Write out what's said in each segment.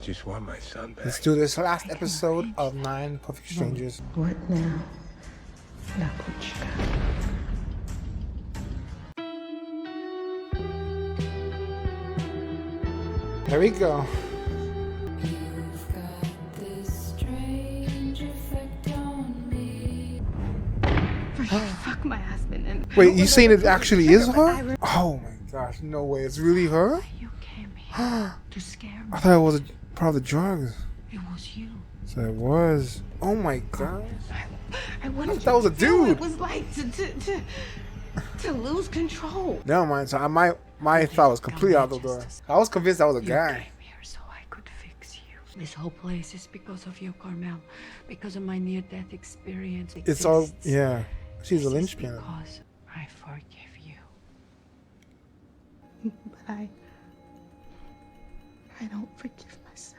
Just want my son back. Let's do this last episode of 9 Perfect Strangers. What now? Lapuchka. There we go. Fuck my husband and Wait, you saying it actually is her? Oh my gosh, no way. It's really her? you came here to scare me. I thought it was part of the drugs. It was you. So it was. Oh my gosh. I wanted That was a to feel dude. It was like to lose control. Never mind. So my thought was completely out the door. I was convinced that was a You guy. came here so I could fix you. This whole place is because of you, Carmel. Because of my near-death experience. It's all, exists. yeah. She's a This is linchpin. Because I forgive you. But I don't forgive myself.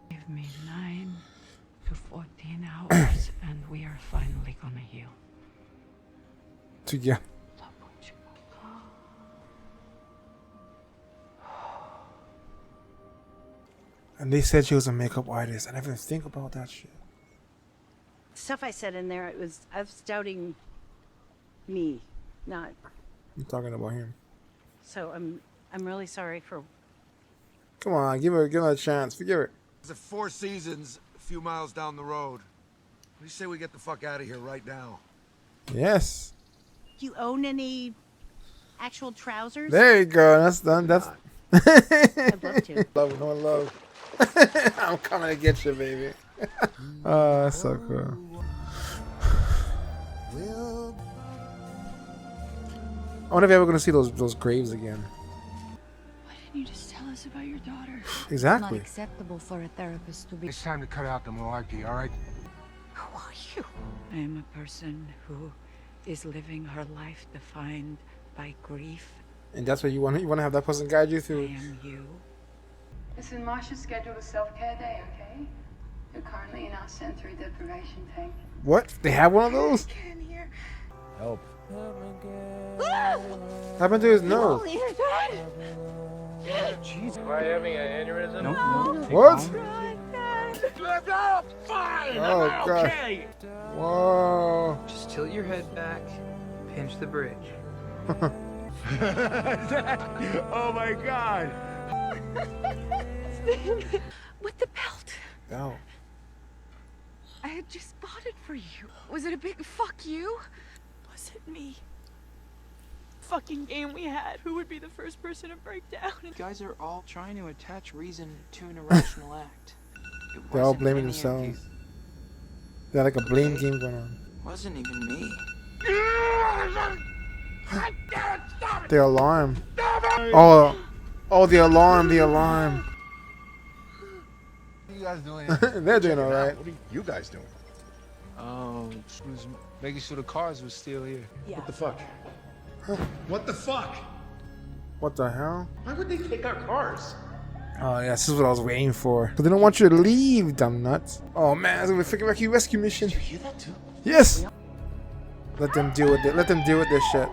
Give me 9 to 14 hours and we are finally gonna heal. Yeah. And they said she was a makeup artist. I never even think about that shit. Stuff I said in there, I was doubting me, not. I'm talking about him. So I'm really sorry for. Come on, give her a chance. Forgive her. It's at Four Seasons, a few miles down the road. What do you say we get the fuck out of here right now? Yes. You own any actual trousers? There you go. That's done. That's. I'd love to. Love, no love. I'm coming to get you, baby. Oh, that's so cool. I wonder if you're ever gonna see those graves again. Why didn't you just tell us about your daughter? Exactly. Not acceptable for a therapist to be. It's time to cut out the malarkey, all right? Who are you? I am a person who is living her life defined by grief. And that's what you want. You want to have that person guide you I through. am you. Listen, Marsha's scheduled a self-care day, okay? You're currently in our sensory deprivation tank. What? They have one of those? Get in here. Help. Happened to his nose. Jeez. Am I having an aneurysm? No. What? Fine. Oh god. Whoa. Just tilt your head back, pinch the bridge. Oh my god. With the belt. Oh. I had just bought it for you. Was it a big fuck you? Was it me? Fucking game we had. Who would be the first person to break down? You guys are all trying to attach reason to an irrational act. It They're all wasn't blaming any of themselves. you. They're like a blame game going on. It wasn't even me. The alarm. Oh, the alarm, the alarm. What are you guys doing? They're doing all right. What are you guys doing? Was making sure the cars were still here. Yeah. What the fuck? What the fuck? What the hell? Why would they take our cars? Oh, yeah, this is what I was waiting for. But they don't want you to leave, dumb nuts. Oh, man, it's a freaking rescue mission. Did you hear that too? Yes! Let them deal with it. Let them deal with this shit.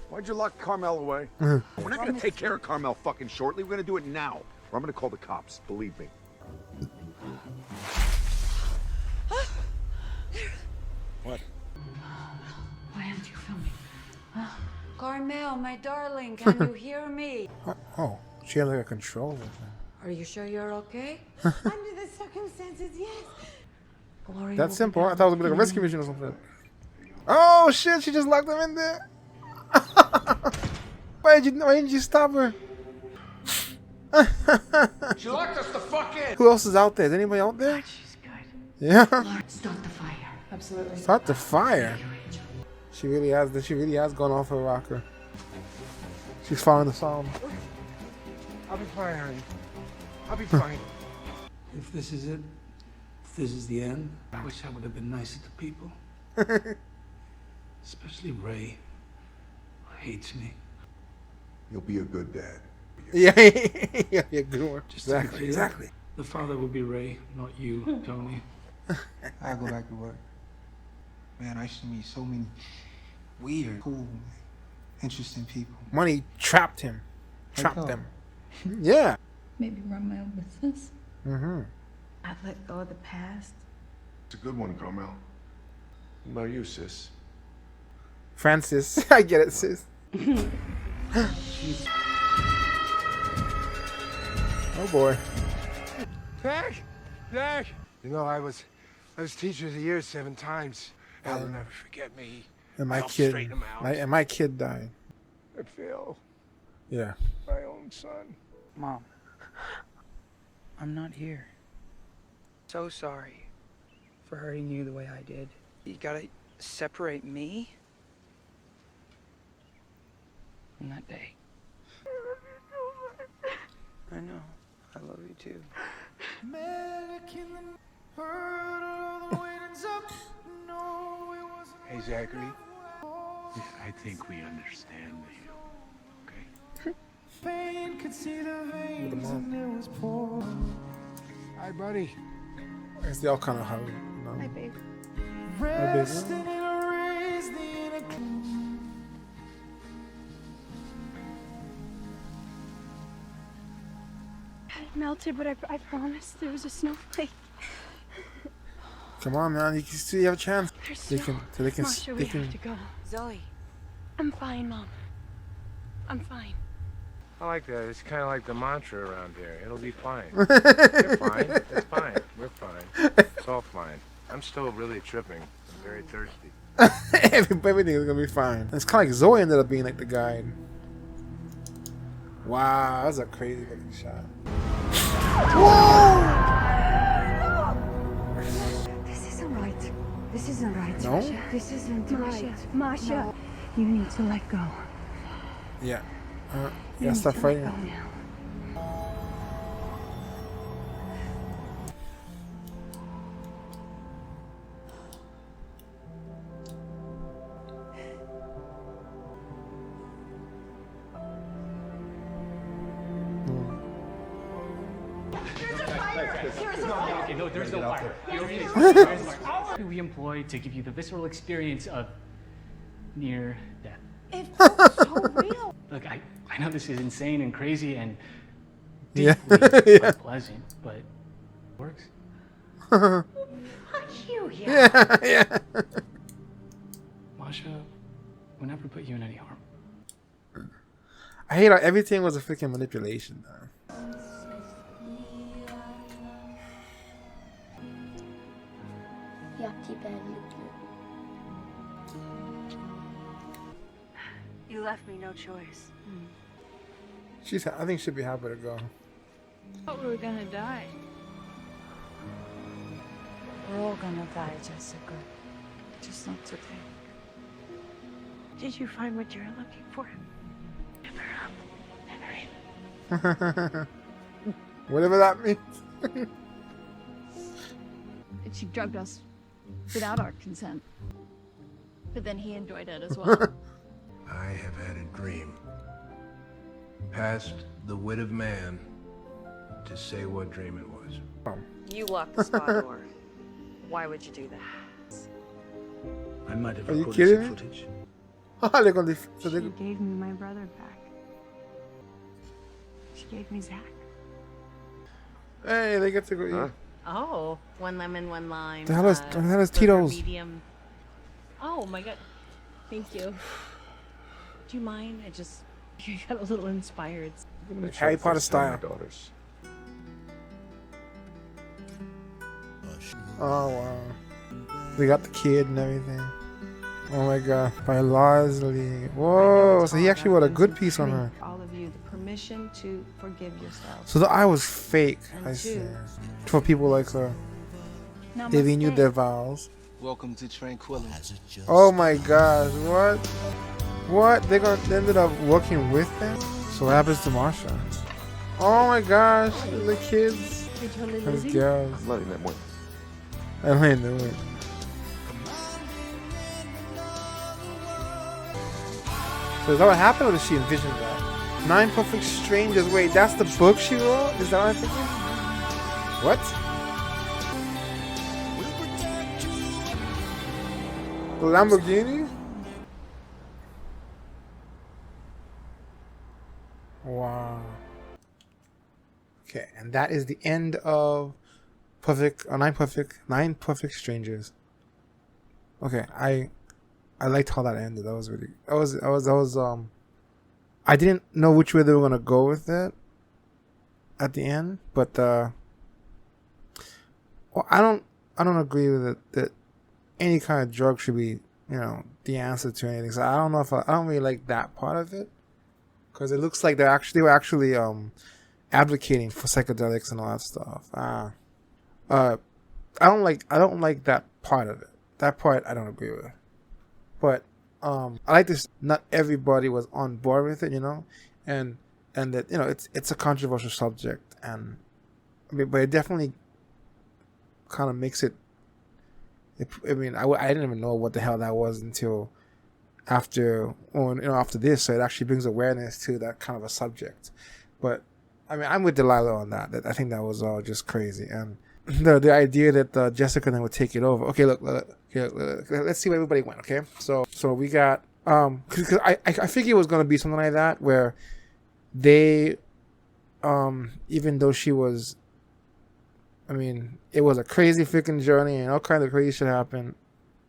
Why'd you lock Carmel away? We're not gonna take care of Carmel fucking shortly. We're gonna do it now. Or I'm gonna call the cops. Believe me. What? Why aren't you filming? Carmel, my darling, can you hear me? Oh, she had like a controller. Are you sure you're okay? Under the circumstances, yes. Glory That's will be simple. I done. thought it was gonna be like a rescue mission or something. Oh, shit, she just locked them in there. Why didn't you stop her? She locked us the fuck in! Who else is out there? Is anybody out there? She's good. Yeah. Lord, start the fire. Absolutely. Start the fire. She really has gone off her rocker. She's following the psalm. I'll be fine, honey. I'll be fine. If this is it, if this is the end, I wish I would have been nicer to people. Especially Ray, who hates me. You'll be a good dad. Yeah, yeah, good one. Just to be Exactly, clear, exactly. The father would be Ray, not you, Tony. I go back to work. Man, I used to meet so many weird, cool, interesting people. Money trapped him. Trapped Like, them. Yeah. maybe run my own business. Mm-hmm. I've let go of the past. It's a good one, Carmel. What about you, sis? Francis. I get it, sis. Oh boy. Zach! Zach! You know, I was teacher of the year 7 times. Al will never forget me. And my I'll kid, straighten him out. and my kid died. I feel Yeah. my own son. Mom, I'm not here. So sorry for hurting you the way I did. You gotta separate me from that day. I know. I love you too. Hey, Zachary. I think we understand you. Okay? With the mom. Hi, buddy. I guess they all kind of hug. You know? Hi, babe. Hi, baby. It melted, but I promised there was a snowflake. Come on, man. You can still have a chance. There's They snow. can. So they can. Masha, They we can. have to go. Zoe. I'm fine, Mom. I'm fine. I like that. It's kind of like the mantra around here. It'll be fine. You're fine. It's fine. We're fine. It's all fine. I'm still really tripping. I'm very thirsty. Everything is gonna be fine. It's kind of like Zoe ended up being like the guide. Wow, that's a crazy looking shot. This isn't right. This isn't right. No? Masha. This isn't right. Masha. No. You need to let go. Yeah. You Yeah. need Stop to fighting. let go now. Okay, no, there's no fire. We employ to give you the visceral experience of near death. It felt so real. Look, I know this is insane and crazy and Yeah. deeply Yeah. unpleasant, but it works. Fuck you, yeah. Yeah. Yeah. Masha would never put you in any harm. I hate how everything was a freaking manipulation. Though. You left me no choice. She's. I think she'd be happy to go. thought we were gonna die. We're all gonna die, Jessica. Just not today. Did you find what you're looking for? Never up, never in. Whatever that means. She drugged us without our consent. But then he enjoyed it as well. I have had a dream. Past the wit of man to say what dream it was. You locked the spa door. Why would you do that? I might have Are you recorded kidding some me? footage. They're gonna. So She they. gave me my brother back. She gave me Zach. Hey, they get to go eat. Huh? Oh, 1 lemon, 1 lime. The hell is burger Tito's? Medium. Oh my god. Thank you. Do you mind? I just you got a little inspired. I'm gonna Harry try Potter to style. my daughters. Oh wow. They got the kid and everything. Oh my god. By Leslie. Whoa. So he actually wrote a good piece on her. All of you the permission to forgive yourself. So the eye was fake. I And see. two. For people like her. If he knew their vows. Welcome to Tranquility. Oh my gosh. What? What? They ended up working with them? So what happens to Marsha? Oh my gosh. The kids. Those girls. I'm letting them win. I'm letting them win. So is that what happened, or did she envision that? 9 Perfect Strangers. Wait, that's the book she wrote? Is that what I'm thinking? What? The Lamborghini? Wow. Okay. And that is the end of Nine Perfect Strangers. Okay, I liked how that ended. That was really I didn't know which way they were gonna go with it at the end, but well, I don't agree with it that any kind of drug should be, the answer to anything. So I don't know if I don't really like that part of it, because it looks like they were actually advocating for psychedelics and all that stuff. I don't like that part of it. That part I don't agree with. But I like this. Not everybody was on board with it, and that it's a controversial subject, and but it definitely kind of makes it. I didn't even know what the hell that was until after this. So it actually brings awareness to that kind of a subject. But I'm with Delilah on that. I think that was all just crazy, and the idea that Jessica then would take it over. Okay, look, let's see where everybody went. Okay, so we got because I figured it was gonna be something like that where they even though she was, it was a crazy freaking journey and all kinds of crazy shit happened,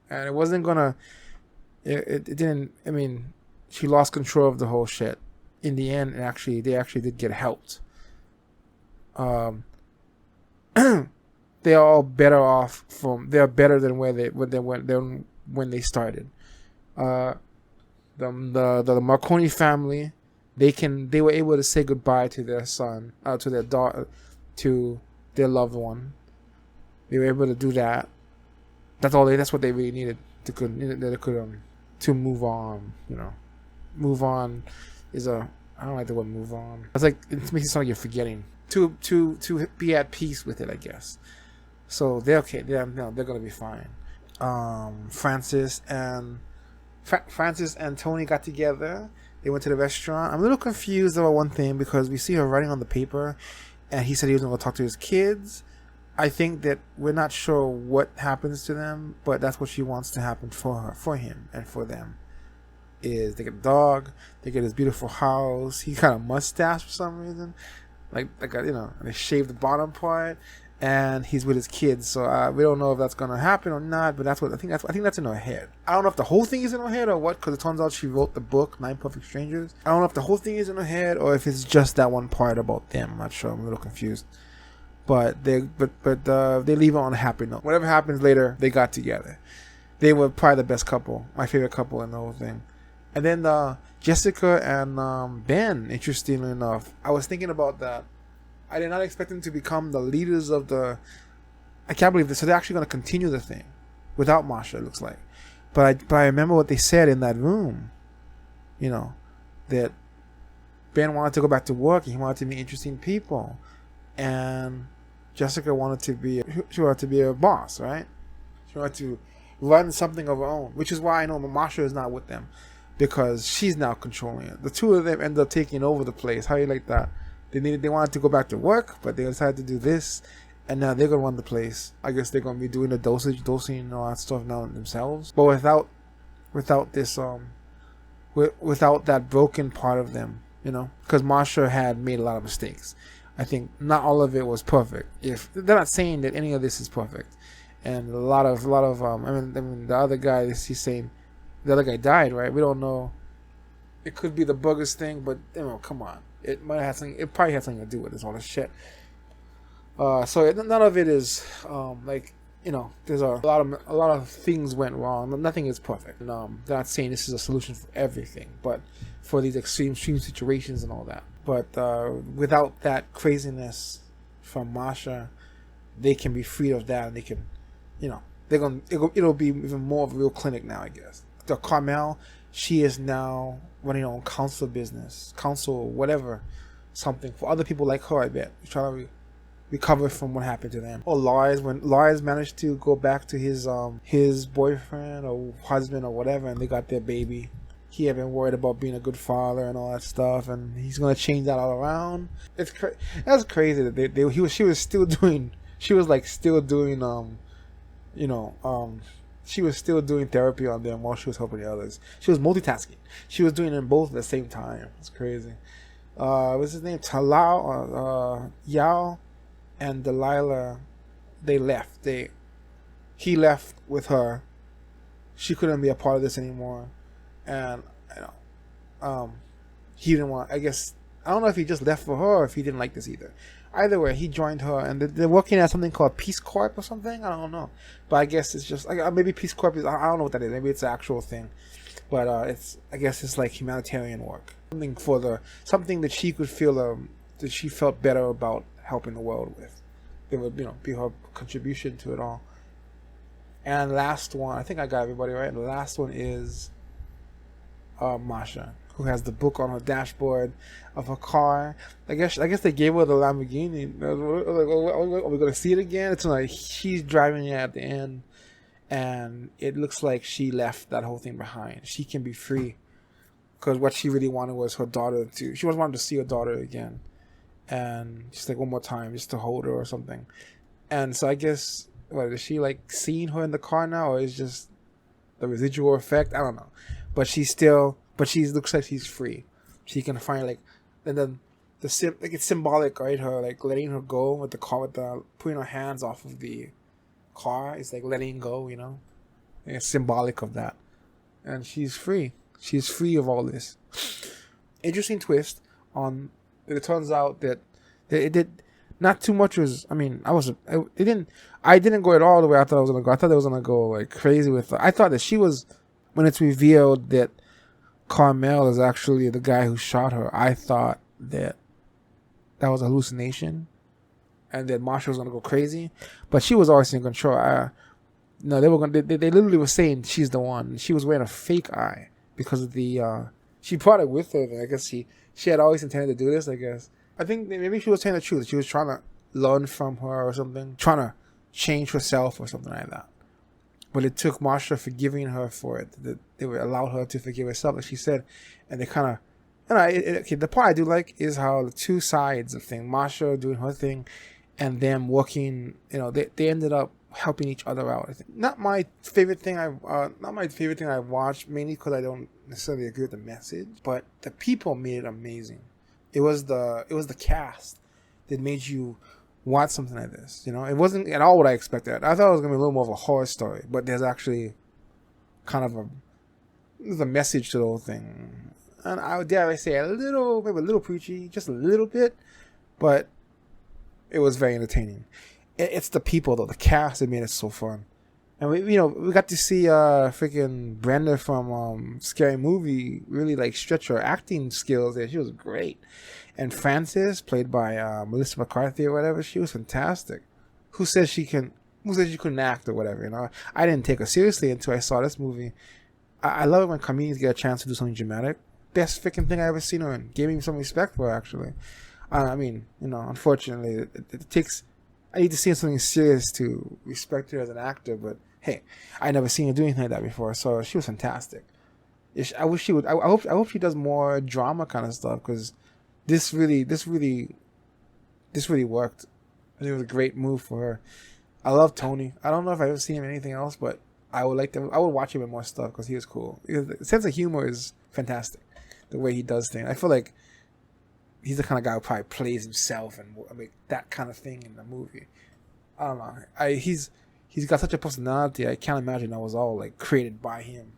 and it wasn't gonna. It didn't. She lost control of the whole shit. In the end, they actually did get helped. They're all better off they're better than when they started. The Marconi family, they were able to say goodbye to their son, to their daughter, to their loved one. They were able to do that. That's what they really needed to move on. Move on is I don't like the word move on. It's like it makes it sound like you're forgetting. To be at peace with it, I guess. So they're okay. They're gonna be fine. Francis and Tony got together. They went to the restaurant. I'm a little confused about one thing because we see her writing on the paper, and he said he was gonna go talk to his kids. I think that we're not sure what happens to them, but that's what she wants to happen for him, and for them. Is they get a dog, they get his beautiful house. He got a mustache for some reason, like they shave the bottom part, and he's with his kids. So we don't know if that's gonna happen or not. But I think that's in her head. I don't know if the whole thing is in her head or what, because it turns out she wrote the book Nine Perfect Strangers. I don't know if the whole thing is in her head or if it's just that one part about them. I'm not sure. I'm a little confused. But they leave it on a happy note. Whatever happens later, they got together. They were probably the best couple, my favorite couple in the whole thing. And then Jessica and Ben, interestingly enough, I was thinking about that. I did not expect them to become the leaders of the. I can't believe this. So they're actually going to continue the thing without Masha, it looks like. But I remember what they said in that room. That Ben wanted to go back to work and he wanted to meet interesting people, and Jessica wanted to be a boss, right? She wanted to run something of her own, which is why I know Masha is not with them, because she's now controlling it. The two of them end up taking over the place. How you like that? They wanted to go back to work, but they decided to do this, and now they're gonna run the place. I guess they're gonna be doing the dosing and all that stuff now themselves, but without this without that broken part of them, because Masha had made a lot of mistakes. I think not all of it was perfect. If they're not saying that any of this is perfect, and a lot of the other guy, he's saying the other guy died, right? We don't know. It could be the boogers thing, but come on. It might have something. It probably has something to do with this all this shit. So none of it is there's a lot of things went wrong. Nothing is perfect. And, they're not saying this is a solution for everything, but for these extreme situations and all that. But without that craziness from Masha, they can be free of that, and they can, it'll be even more of a real clinic now, I guess. The Carmel, she is now running her own counsel, whatever, something for other people like her. I bet trying to recover from what happened to them. Or when Lars managed to go back to his boyfriend or husband or whatever, and they got their baby. He had been worried about being a good father and all that stuff, and he's gonna change that all around. That's crazy that she was still doing therapy on them while she was helping the others. She was multitasking. She was doing them both at the same time. It's crazy. what's his name? Talal, Yao, and Delilah, they left. He left with her. She couldn't be a part of this anymore, and he didn't want. I guess I don't know if he just left for her or if he didn't like this either. Either way, he joined her, and they're working at something called Peace Corps or something. I don't know, but I guess it's just like maybe Peace Corps is. I don't know what that is. Maybe it's an actual thing, but I guess it's like humanitarian work. Something that she could feel that she felt better about helping the world with. It would be her contribution to it all. And last one, I think I got everybody right. The last one is Masha, who has the book on her dashboard of her car. I guess they gave her the Lamborghini. Are we gonna see it again? It's like she's driving it at the end, and it looks like she left that whole thing behind. She can be free, because what she really wanted was her daughter to. She wanted to see her daughter again, and just like one more time, just to hold her or something. And so I guess, is she like seeing her in the car now, or is just the residual effect? I don't know, but she looks like she's free. She can find and then it's symbolic, right? Her like letting her go with the car, putting her hands off of the car. It's like letting go, And it's symbolic of that, and she's free. She's free of all this. Interesting twist on. It turns out that it did not too much was. I mean, I didn't go at all the way I thought I was gonna go. I thought it was gonna go like crazy with her. I thought that she was, when it's revealed that Carmel is actually the guy who shot her, I thought that was a hallucination, and that Marsha was gonna go crazy. But she was always in control. No, they were gonna. They literally were saying she's the one. She was wearing a fake eye because of the. She brought it with her. I guess she had always intended to do this. I guess. I think maybe she was telling the truth. She was trying to learn from her or something, trying to change herself or something like that. But it took Marsha forgiving her for it. That they would allow her to forgive herself, like she said, and they kind of. Okay, the part I do like is how the two sides of things, Marsha doing her thing, and them working. They ended up helping each other out. I think. Not my favorite thing. I watched, mainly because I don't necessarily agree with the message, but the people made it amazing. It was the cast that made you watch something like this. It wasn't at all what I expected. I thought it was gonna be a little more of a horror story, but there's actually kind of a message to the whole thing. And I say maybe a little preachy, just a little bit, but it was very entertaining. It's the people though, the cast that made it so fun. And we got to see freaking Brenda from Scary Movie really like stretch her acting skills there. She was great. And Frances, played by Melissa McCarthy or whatever, she was fantastic. Who says she couldn't act or whatever? I didn't take her seriously until I saw this movie. I love it when comedians get a chance to do something dramatic. Best freaking thing I ever seen her in. Gave me some respect for her, actually. I mean, unfortunately, it takes. I need to see something serious to respect her as an actor, but hey, I never seen her do anything like that before, so she was fantastic. I wish she would. I hope she does more drama kind of stuff, because this really worked. I think it was a great move for her. I love Tony. I don't know if I ever seen him in anything else, but I would watch him in more stuff because he was cool. His sense of humor is fantastic. The way he does things, I feel like he's the kind of guy who probably plays himself and that kind of thing in the movie. I don't know. He's got such a personality. I can't imagine that was all like created by him,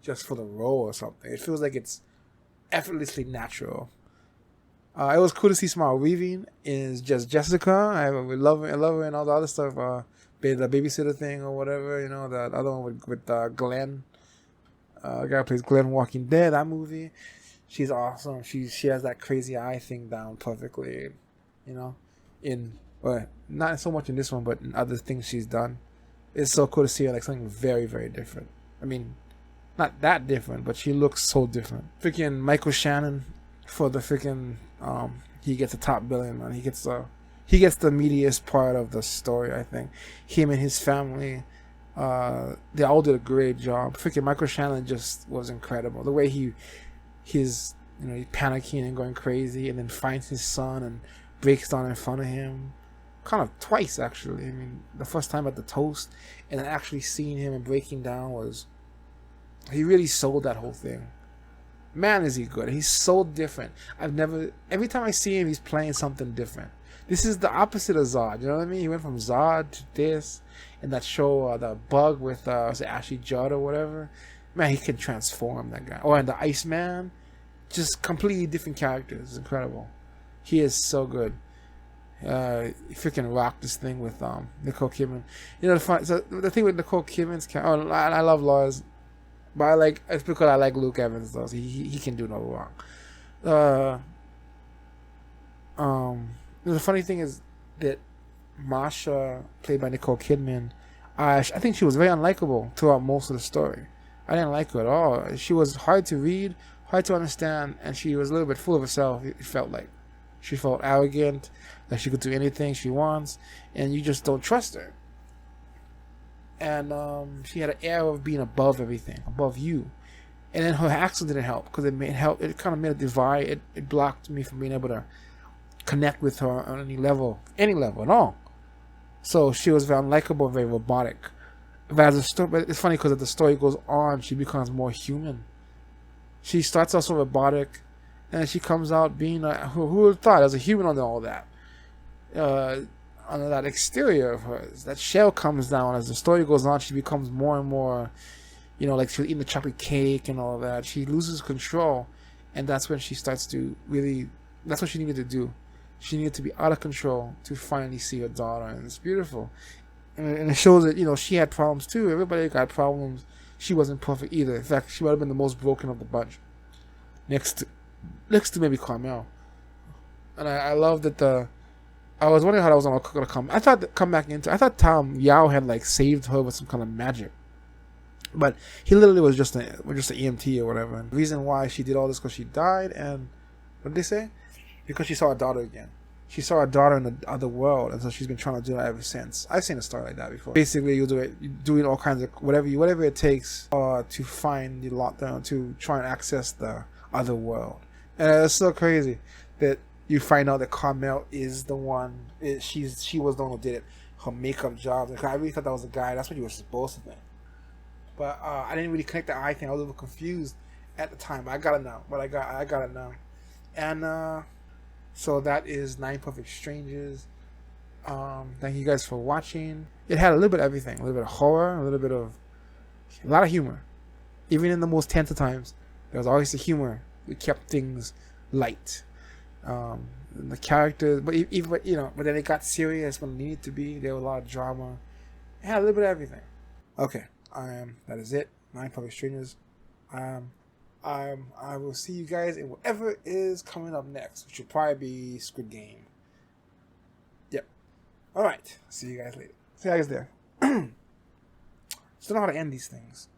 just for the role or something. It feels like it's effortlessly natural. It was cool to see Samara Weaving is just Jessica. I love her and all the other stuff. The babysitter thing or whatever. The other one with Glenn. The guy who plays Glenn Walking Dead. That movie. She's awesome. She has that crazy eye thing down perfectly, not so much in this one, but in other things she's done. It's so cool to see her like something very, very different. I mean, not that different, but she looks so different. Freaking Michael Shannon for the freaking he gets a top billing, man. He gets the meatiest part of the story, I think. Him and his family, they all did a great job. Freaking Michael Shannon just was incredible. The way he's panicking and going crazy, and then finds his son and breaks down in front of him, kind of twice actually. I mean, the first time at the toast, and then actually seeing him and breaking down he really sold that whole thing. Man, is he good. He's so different. Every time I see him, he's playing something different. This is the opposite of Zod, you know what I mean? He went from Zod to this, and that show, The Bug with, was it Ashley Judd or whatever? Man, he can transform, that guy. Oh, and the Iceman, just completely different characters. It's incredible. He is so good. He freaking rocked this thing with Nicole Kidman. You know, the thing with Nicole Kidman's character, I love Laws, but it's because I like Luke Evans, though. So he can do no wrong. The funny thing is that Masha, played by Nicole Kidman, I think she was very unlikable throughout most of the story. I didn't like her at all. She was hard to read, hard to understand, and she was a little bit full of herself, it felt like. She felt arrogant, that she could do anything she wants, and you just don't trust her. And she had an air of being above everything, above you. And then her accent didn't help, because it kind of made a divide. It blocked me from being able to connect with her on any level at all. So she was very unlikable, very robotic. But it's funny because as the story goes on, she becomes more human. She starts out so robotic, and she comes out being who would have thought as a human under all that, under that exterior of hers. That shell comes down as the story goes on. She becomes more and more, like she was eating the chocolate cake and all that. She loses control, and that's when she starts to really. That's what she needed to do. She needed to be out of control to finally see her daughter, and it's beautiful. And it shows that she had problems too. Everybody got problems. She wasn't perfect either. In fact, she might have been the most broken of the bunch, next to maybe Carmel. And I love that I was wondering how that was going to come. I thought Tom Yao had saved her with some kind of magic, but he literally was just an EMT or whatever. And the reason why she did all this because she died, and what did they say? Because she saw her daughter again. She saw her daughter in the other world, and so she's been trying to do that ever since. I've seen a story like that before. Basically, you're doing all kinds of whatever it takes to find the lockdown, to try and access the other world. And it's so crazy that you find out that Carmel is the one. She was the one who did it. Her makeup job. I really thought that was a guy. That's what you were supposed to think. But I didn't really connect the eye thing. I was a little confused at the time. I got it now. But I got it now. And so that is 9 Perfect Strangers. Thank you guys for watching. It had a little bit of everything. A little bit of horror, a lot of humor. Even in the most tense of times, there was always the humor. We kept things light. The characters, but then it got serious when it needed to be. There was a lot of drama. It had a little bit of everything. Okay, that is it. 9 Perfect Strangers. I will see you guys in whatever is coming up next, which will probably be Squid Game. Yep. Alright. See you guys later. See you guys there. Still know how to end these things.